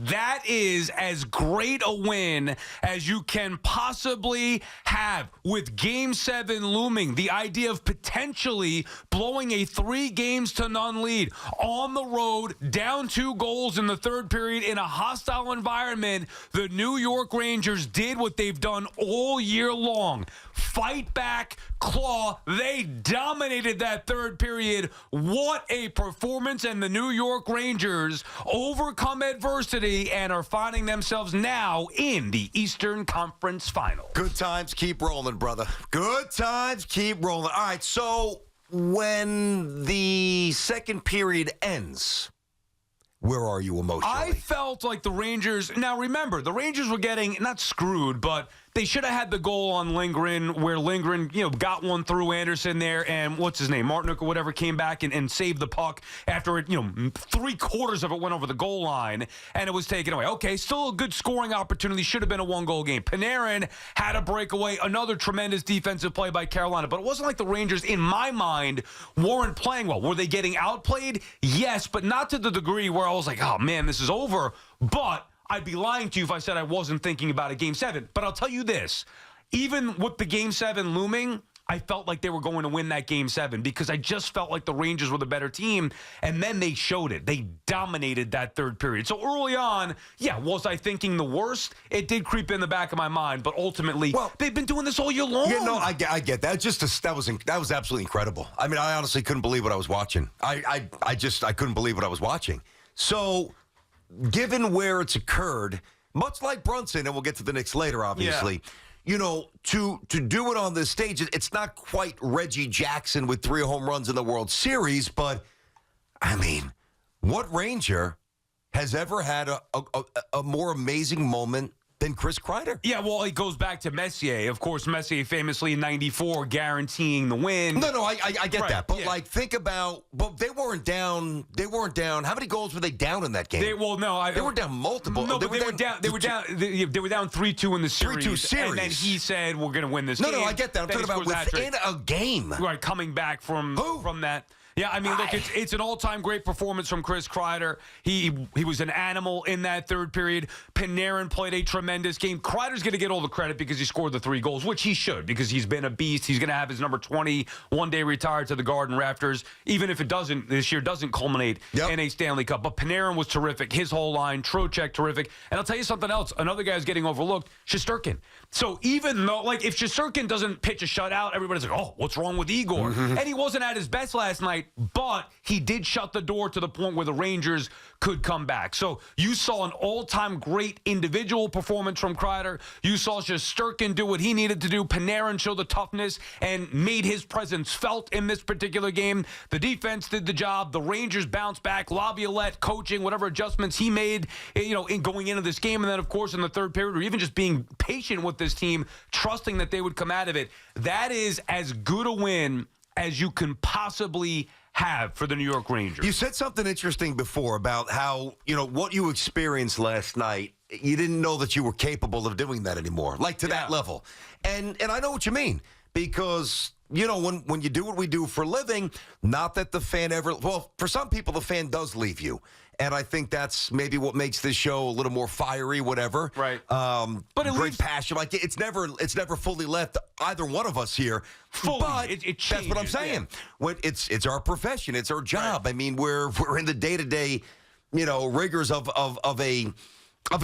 That is as great a win as you can possibly have with Game 7 looming. The idea of potentially blowing a 3-0 lead on the road, down 2 goals in the third period in a hostile environment. The New York Rangers did what they've done all year long. Fight back, claw. They dominated that third period. What a performance. And the New York Rangers overcome adversity and are finding themselves now in the Eastern Conference Final. Good times keep rolling, brother. Good times keep rolling. All right, so when the second period ends, where are you emotionally? I felt like the Rangers, now remember, the Rangers were getting, not screwed, but they should have had the goal on Lindgren where Lindgren, got one through Anderson there, and what's his name, Martinook or whatever, came back and saved the puck after it, 3/4 of it went over the goal line, and it was taken away. Okay, still a good scoring opportunity. Should have been a 1-goal game. Panarin had a breakaway, another tremendous defensive play by Carolina, but it wasn't like the Rangers, in my mind, weren't playing well. Were they getting outplayed? Yes, but not to the degree where I was like, oh, man, this is over. But I'd be lying to you if I said I wasn't thinking about a Game 7. But I'll tell you this. Even with the Game 7 looming, I felt like they were going to win that Game 7 because I just felt like the Rangers were the better team. And then they showed it. They dominated that third period. So early on, was I thinking the worst? It did creep in the back of my mind. But ultimately, they've been doing this all year long. Yeah, no, I get that. That was absolutely incredible. I mean, I honestly couldn't believe what I was watching. I couldn't believe what I was watching. So, given where it's occurred, much like Brunson, and we'll get to the Knicks later, obviously, to do it on this stage, it's not quite Reggie Jackson with 3 home runs in the World Series, but, I mean, what Ranger has ever had a more amazing moment than Chris Kreider? Yeah, well, it goes back to Messier. Of course, Messier famously in '94 guaranteeing the win. No, I get that. But, think about, but they weren't down. How many goals were they down in that game? They were down multiple. No, but they were down 3-2 in the series. 3-2 series. And then he said, we're going to win this game. No, I get that. I'm talking about within a game. Right, coming back from that. Yeah, I mean, look, it's an all-time great performance from Chris Kreider. He was an animal in that third period. Panarin played a tremendous game. Kreider's going to get all the credit because he scored the 3 goals, which he should, because he's been a beast. He's going to have his number 20 one day retired to the Garden Rafters, even if this year doesn't culminate in a Stanley Cup. But Panarin was terrific. His whole line, Trocheck, terrific. And I'll tell you something else. Another guy's getting overlooked, Shesterkin. So even though, if Shesterkin doesn't pitch a shutout, everybody's like, oh, what's wrong with Igor? Mm-hmm. And he wasn't at his best last night, but he did shut the door to the point where the Rangers could come back. So you saw an all-time great individual performance from Kreider. You saw Shesterkin do what he needed to do. Panarin showed the toughness and made his presence felt in this particular game. The defense did the job. The Rangers bounced back. Laviolette coaching, whatever adjustments he made, in going into this game. And then, of course, in the third period, or even just being patient with this team, trusting that they would come out of it. That is as good a win as you can possibly have for the New York Rangers. You said something interesting before about how, what you experienced last night, you didn't know that you were capable of doing that anymore, that level. And I know what you mean, because, when you do what we do for a living, not that the fan for some people, the fan does leave you. And I think that's maybe what makes this show a little more fiery, whatever. Right. But great passion. It's never fully left either one of us here. Fully. But it changes, that's what I'm saying. When it's our profession. It's our job. Right. I mean, we're in the day-to-day, rigors of a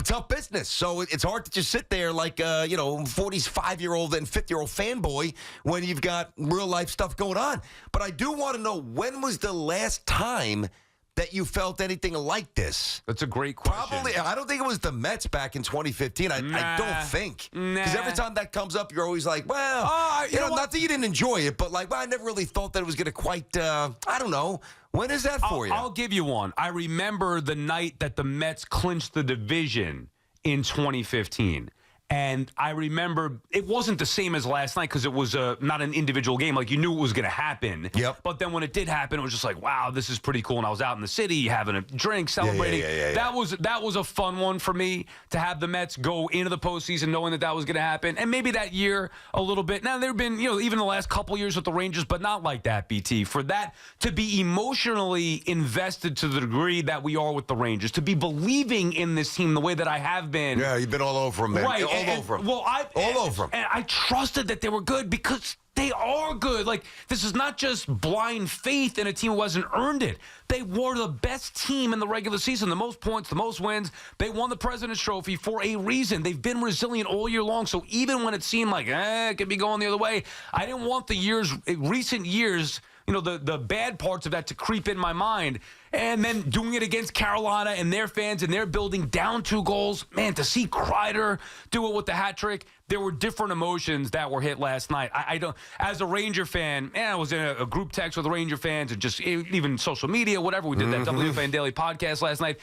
tough business. So it's hard to just sit there like 45-year-old and 50-year-old fanboy when you've got real-life stuff going on. But I do want to know, when was the last time that you felt anything like this? That's a great question. Probably, I don't think it was the Mets back in 2015. I don't think. Because every time that comes up, you're always like, well, not that you didn't enjoy it, but I never really thought that it was going to quite, I don't know. When is that for you? I'll give you one. I remember the night that the Mets clinched the division in 2015. And I remember it wasn't the same as last night because it was not an individual game. Like, you knew it was going to happen. Yep. But then when it did happen, it was just like, wow, this is pretty cool. And I was out in the city having a drink, celebrating. Yeah. That was a fun one for me to have the Mets go into the postseason knowing that was going to happen. And maybe that year a little bit. Now, there have been, even the last couple years with the Rangers, but not like that, BT. For that to be emotionally invested to the degree that we are with the Rangers, to be believing in this team the way that I have been. Yeah, you've been all over them, man. Right. All over them. Well, all over them. And I trusted that they were good because they are good. Like, this is not just blind faith in a team who hasn't earned it. They were the best team in the regular season, the most points, the most wins. They won the President's Trophy for a reason. They've been resilient all year long. So even when it seemed like, it could be going the other way, I didn't want the recent years, the bad parts of that to creep in my mind. And then doing it against Carolina and their fans and their building down 2 goals. Man, to see Kreider do it with the hat trick, there were different emotions that were hit last night. I don't, as a Ranger fan, I was in a group text with Ranger fans and just even social media, whatever. We did that WFAN Daily podcast last night.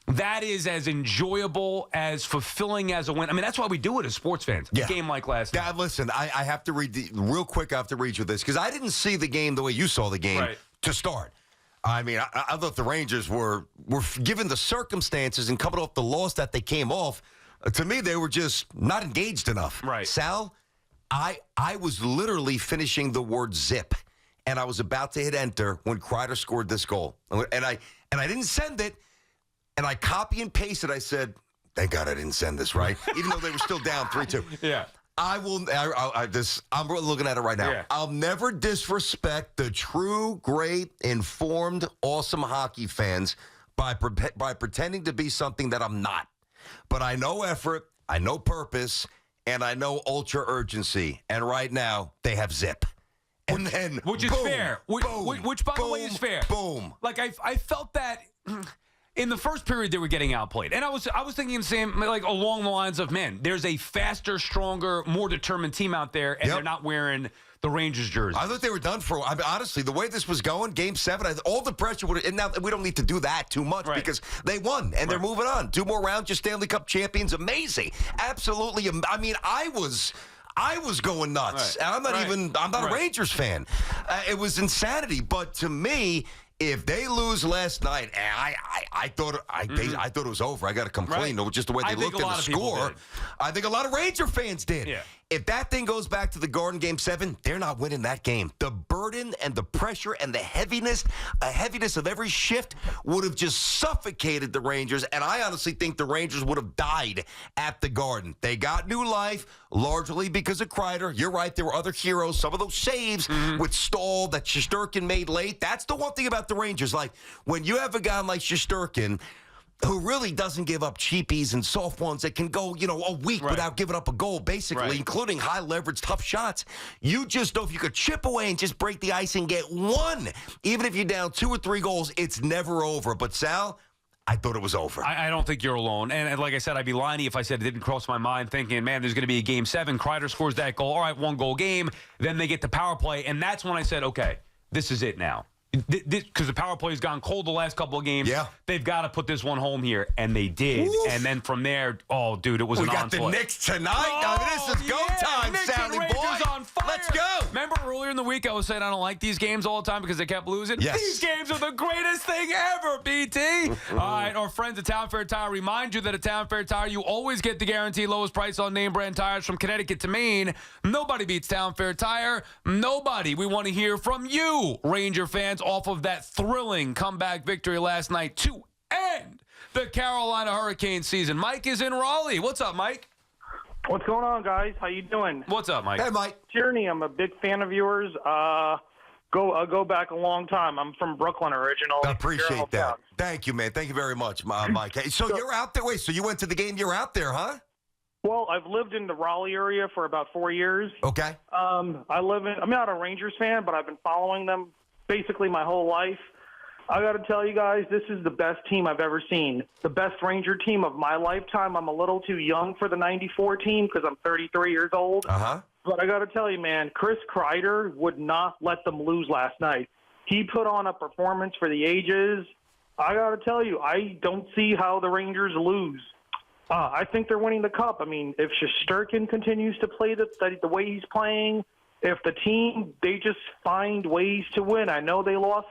That is as enjoyable, as fulfilling as a win. I mean, that's why we do it as sports fans. Yeah. A game like last night. Yeah, listen, I have to read real quick. I have to read you this because I didn't see the game the way you saw the game to start. I mean, I thought the Rangers were given the circumstances and coming off the loss that they came off. To me, they were just not engaged enough. Right. Sal, I was literally finishing the word zip, and I was about to hit enter when Kreider scored this goal, and I didn't send it, and I copy and pasted. I said, "Thank God I didn't send this," right? Even though they were still down 3-2. Yeah. I'm looking at it right now. Yeah. I'll never disrespect the true, great, informed, awesome hockey fans by pretending to be something that I'm not. But I know effort, I know purpose, and I know ultra urgency. And right now, they have zip. And then, which is boom, fair. Which, by the way, is fair. Boom. Like, I felt that. In the first period, they were getting outplayed. And I was thinking the same, like, along the lines of, man, there's a faster, stronger, more determined team out there, and they're not wearing the Rangers jersey. I thought they were done for. I mean, honestly, the way this was going, Game 7, all the pressure would have. And now we don't need to do that too much because they won, and they're moving on. 2 more rounds, just Stanley Cup champions. Amazing. Absolutely. I mean, I was going nuts. And I'm not a Rangers fan. It was insanity. But to me, if they lose last night, I thought it was over. I got to come clean. Just the way they looked at the score. I think a lot of Ranger fans did. Yeah. If that thing goes back to the Garden Game 7, they're not winning that game. The burden and the pressure and the heaviness of every shift would have just suffocated the Rangers, and I honestly think the Rangers would have died at the Garden. They got new life, largely because of Kreider. You're right, there were other heroes. Some of those saves with Stahl that Shesterkin made late. That's the one thing about the Rangers. Like, when you have a guy like Shesterkin, who really doesn't give up cheapies and soft ones that can go, a week without giving up a goal, basically, including high leverage, tough shots. You just know if you could chip away and just break the ice and get one, even if you're down 2 or 3 goals, it's never over. But Sal, I thought it was over. I don't think you're alone. And like I said, I'd be lying if I said it didn't cross my mind thinking, man, there's going to be a Game 7. Kreider scores that goal. All right, 1-goal game. Then they get the power play. And that's when I said, okay, this is it now. Because the power play has gone cold the last couple of games. Yeah. They've got to put this one home here, and they did. Oof. And then from there, oh, dude, it was an onslaught. We got the Knicks tonight. This is go time, Sally boy. On fire. Let's go. Remember earlier in the week I was saying I don't like these games all the time because they kept losing? Yes. These games are the greatest thing ever, BT. All right, our friends at Town Fair Tire remind you that at Town Fair Tire, you always get the guaranteed lowest price on name brand tires from Connecticut to Maine. Nobody beats Town Fair Tire. Nobody. We want to hear from you, Ranger fans, off of that thrilling comeback victory last night to end the Carolina Hurricane season. Mike is in Raleigh. What's up, Mike? What's going on, guys? How you doing? What's up, Mike? Hey, Mike. Tierney, I'm a big fan of yours. Go back a long time. I'm from Brooklyn originally. I appreciate that. Thank you, man. Thank you very much, Mike. Hey, so you're out there. Wait, so you went to the game? You're out there, huh? Well, I've lived in the Raleigh area for about 4 years. Okay. I'm not a Rangers fan, but I've been following them basically my whole life. I got to tell you guys, this is the best team I've ever seen. The best Ranger team of my lifetime. I'm a little too young for the 94 team because I'm 33 years old. Uh-huh. But I got to tell you, man, Chris Kreider would not let them lose last night. He put on a performance for the ages. I got to tell you, I don't see how the Rangers lose. I think they're winning the cup. I mean, if Shesterkin continues to play the way he's playing, if the team, they just find ways to win. I know they lost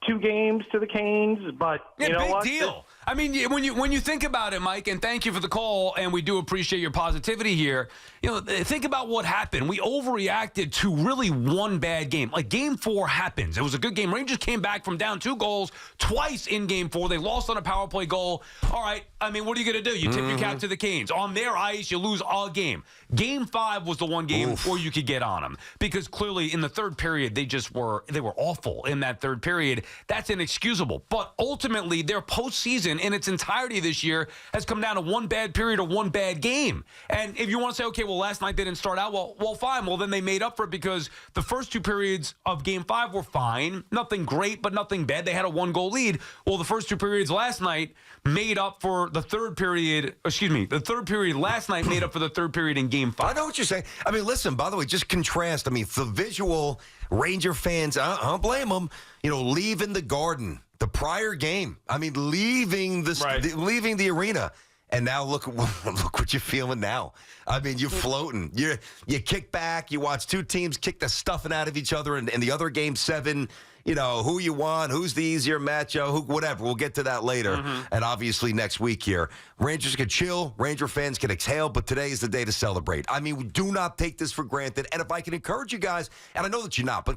2 games to the Canes, but you know what? Big deal. I mean, when you think about it, Mike, and thank you for the call, and we do appreciate your positivity here. Think about what happened. We overreacted to really one bad game. Like, Game 4 happens. It was a good game. Rangers came back from down 2 goals twice in Game 4. They lost on a power play goal. All right, I mean, what are you going to do? You tip your cap to the Canes. On their ice, you lose all game. Game 5 was the one game where you could get on them, because clearly in the third period, they were awful in that third period. That's inexcusable. But ultimately, their postseason in its entirety this year has come down to one bad period or one bad game. And if you want to say, okay, well, last night they didn't start out well, fine. Well, then they made up for it, because the first 2 periods of Game 5 were fine. Nothing great, but nothing bad. They had a 1-goal lead. Well, the first 2 periods last night made up for the third period. The third period last night made up for the third period in Game 5. I know what you're saying. I mean, listen, by the way, just contrast. I mean, the visual Ranger fans, I don't blame them, leaving the Garden, the prior game. I mean, leaving the arena. And now look what you're feeling now. I mean, you're floating. You kick back. You watch 2 teams kick the stuffing out of each other. And the other Game 7, who you want, who's the easier matchup, whatever. We'll get to that later. And obviously next week here. Rangers can chill. Ranger fans can exhale. But today is the day to celebrate. I mean, we do not take this for granted. And if I can encourage you guys, and I know that you're not, but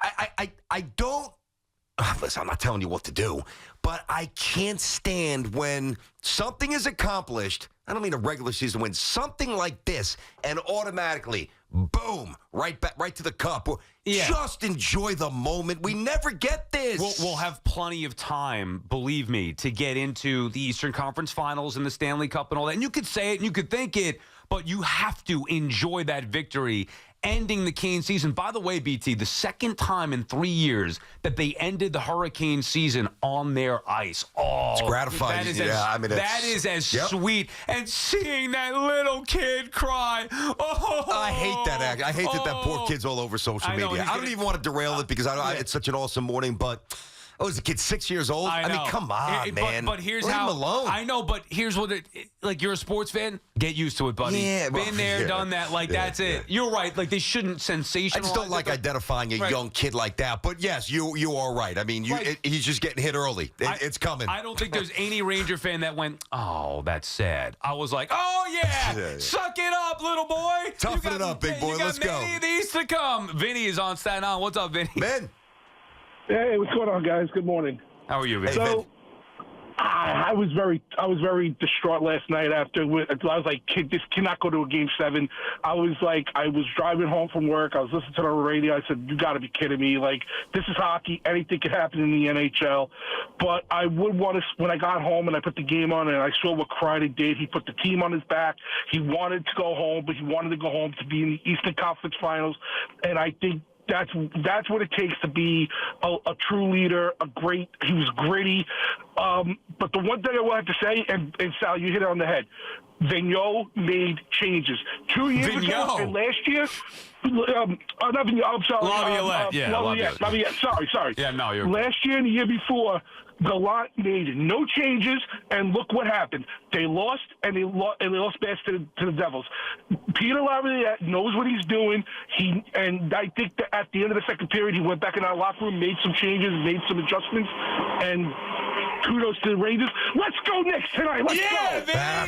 I don't. Listen, I'm not telling you what to do, but I can't stand when something is accomplished. I don't mean a regular season win, something like this, and automatically, boom, right to the cup. Yeah. Just enjoy the moment. We never get this. We'll have plenty of time, believe me, to get into the Eastern Conference Finals and the Stanley Cup and all that. And you could say it and you could think it, but you have to enjoy that victory, ending the Cane season. By the way, BT, the second time in 3 years that they ended the Hurricane season on their ice. Oh, it's gratifying. That is as sweet. And seeing that little kid cry. Oh, I hate that. I hate that poor kid's all over social media. I don't even want to derail it, because it's such an awesome morning, but... Oh, is the kid 6 years old? I mean, come on, man. But here's Leave how. him alone. I know, but here's what like, you're a sports fan. Get used to it, buddy. Yeah, been there, done that. Like, that's it. You're right. Like, they shouldn't sensationalize. I just don't like identifying a young kid like that. But yes, you are right. I mean, he's just getting hit early. It's coming. I don't think there's any Ranger fan that went, oh, that's sad. I was like, oh yeah, suck it up, little boy. Toughen it up, big boy. Let's go. Many of these to come. Vinny is on Staten Island. What's up, Vinny? Ben. Hey, what's going on, guys? Good morning. How are you, Vinny? So, I was very distraught last night after. I was like, this cannot go to a Game 7. I was driving home from work. I was listening to the radio. I said, you got to be kidding me. Like, this is hockey. Anything could happen in the NHL. But I would want to, when I got home and I put the game on and I saw what Kreider did, he put the team on his back. He wanted to go home, but he wanted to go home to be in the Eastern Conference Finals. And I think that's what it takes to be a true leader. He was gritty. But the one thing I want to say, and Sal, you hit it on the head. Vigneault made changes 2 years ago, and last year. Not Vigneault. I'm sorry. Laviolette. Sorry. Yeah, no, you're. Last year and the year before, Gallant made no changes, and look what happened. They lost, and they lost bad to the Devils. Peter Laviolette knows what he's doing. And I think that at the end of the second period, he went back in our locker room, made some changes, made some adjustments, and kudos to the Rangers. Let's go Knicks tonight. Let's go.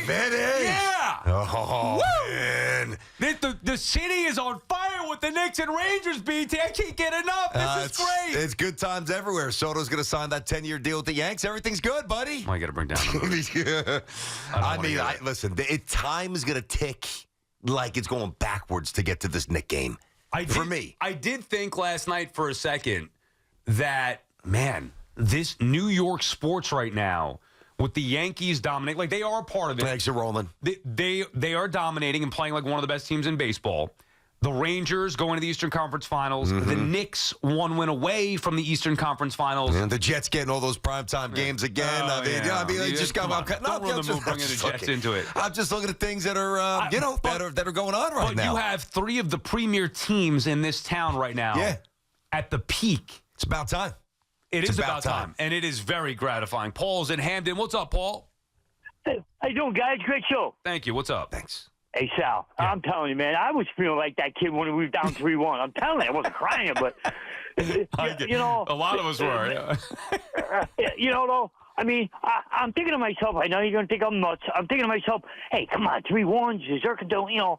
Vinny. Yeah. Oh, man. The city is on fire with the Knicks and Rangers, BT. I can't get enough. This is great. It's good times everywhere. Soto's going to sign that 10-year deal with the Yanks. Everything's good, buddy. I got to bring down the mood. Listen, time is going to tick like it's going backwards to get to this Knick game. For me. I did think last night for a second that, man, this New York sports right now, with the Yankees dominating, like, they are a part of it. Thanks for rolling. They are dominating and playing like one of the best teams in baseball. The Rangers going to the Eastern Conference Finals. The Knicks 1 win away from the Eastern Conference Finals. And the Jets getting all those primetime games again. Don't ruin the mood bringing the Jets into it. I'm just looking at things that are, that are going on right now. But you have 3 of the premier teams in this town right now at the peak. It's about time. It is about time. And it is very gratifying. Paul's in Hamden. What's up, Paul? Hey, how you doing, guys? Great show. Thank you. What's up? Thanks. Hey, Sal, I'm telling you, man, I was feeling like that kid when we were down 3-1. I'm telling you, I wasn't crying, but, you know. A lot of us were. You know, though, I mean, I'm thinking to myself, I know you're going to think I'm nuts. I'm thinking to myself, hey, come on, 3-1, Zerkadone, you know,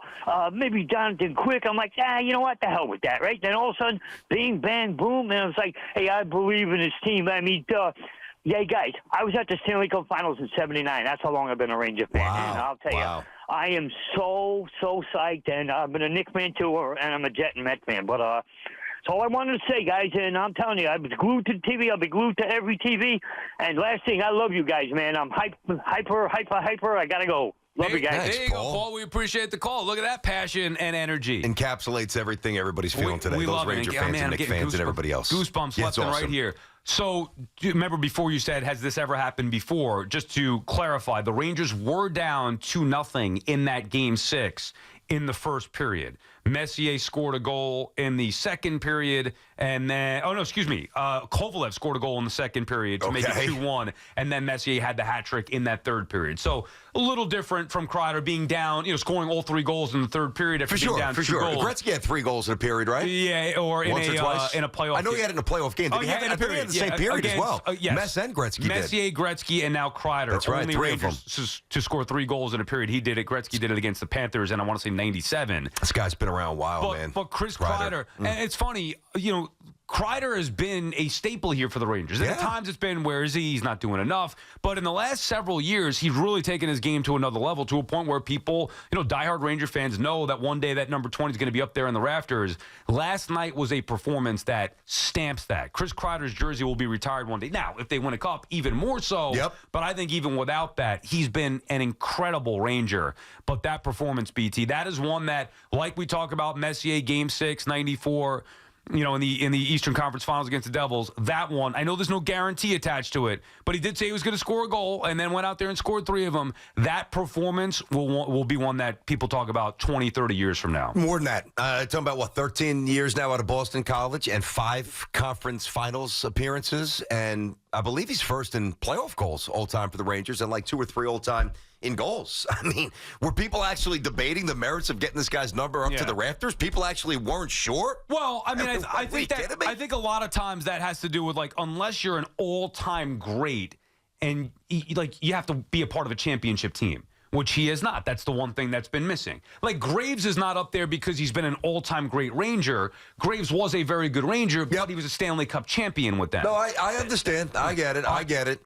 maybe Jonathan Quick. I'm like, you know what, the hell with that, right? Then all of a sudden, bing, bang, boom, and I was like, hey, I believe in this team. I mean, yeah, guys, I was at the Stanley Cup Finals in '79. That's how long I've been a Ranger fan. Wow. And I'll tell you, I am so psyched. And I've been a Knicks fan, too, and I'm a Jet and Met fan. But that's all I wanted to say, guys. And I'm telling you, I was glued to the TV. I'll be glued to every TV. And last thing, I love you guys, man. I'm hyper. I got to go. Love you guys. There you go, Paul. We appreciate the call. Look at that passion and energy. Encapsulates everything everybody's feeling today. We Those love Ranger it. fans Man, and I'm Knick getting fans and everybody else. Goosebumps Yeah, left it's and awesome. right here. So, do you remember before you said, has this ever happened before? Just to clarify, the Rangers were down 2-0 in that Game 6 in the first period. Messier scored a goal in the second period, and then, Kovalev scored a goal in the second period to make it 2-1, and then Messier had the hat trick in that third period. So a little different from Kreider being down, scoring all 3 goals in the third period after being down 2 goals. Gretzky had 3 goals in a period, right? Yeah, or in Once or twice? in a playoff. I know he had it in a playoff game. Did he have it in a period? He had the same period as well. Yes. Mess and Gretzky Messier, did. Gretzky, and now Kreider. That's right, Only 3 of them. Rangers to score 3 goals in a period. He did it. Gretzky did it against the Panthers, and I want to say 97. This guy's been around a while, man. But Chris Kreider, and it's funny, Kreider has been a staple here for the Rangers. At times it's been, where is he? He's not doing enough. But in the last several years, he's really taken his game to another level, to a point where people, diehard Ranger fans know that one day that number 20 is going to be up there in the rafters. Last night was a performance that stamps that. Chris Kreider's jersey will be retired one day. Now, if they win a cup, even more so. Yep. But I think even without that, he's been an incredible Ranger. But that performance, BT, that is one that, like we talk about Messier, Game 6, 94, in the Eastern Conference Finals against the Devils, that one, I know there's no guarantee attached to it, but he did say he was going to score a goal and then went out there and scored 3 of them. That performance will be one that people talk about 20, 30 years from now. More than that. Talking about, 13 years now out of Boston College and 5 conference finals appearances. And I believe he's first in playoff goals all time for the Rangers and 2 or 3 all time in goals. I mean, were people actually debating the merits of getting this guy's number up to the rafters? People actually weren't sure? Well, I mean, I think a lot of times that has to do with, unless you're an all-time great and, you have to be a part of a championship team, which he is not. That's the one thing that's been missing. Graves is not up there because he's been an all-time great Ranger. Graves was a very good Ranger, but he was a Stanley Cup champion with them. No, I understand. I get it.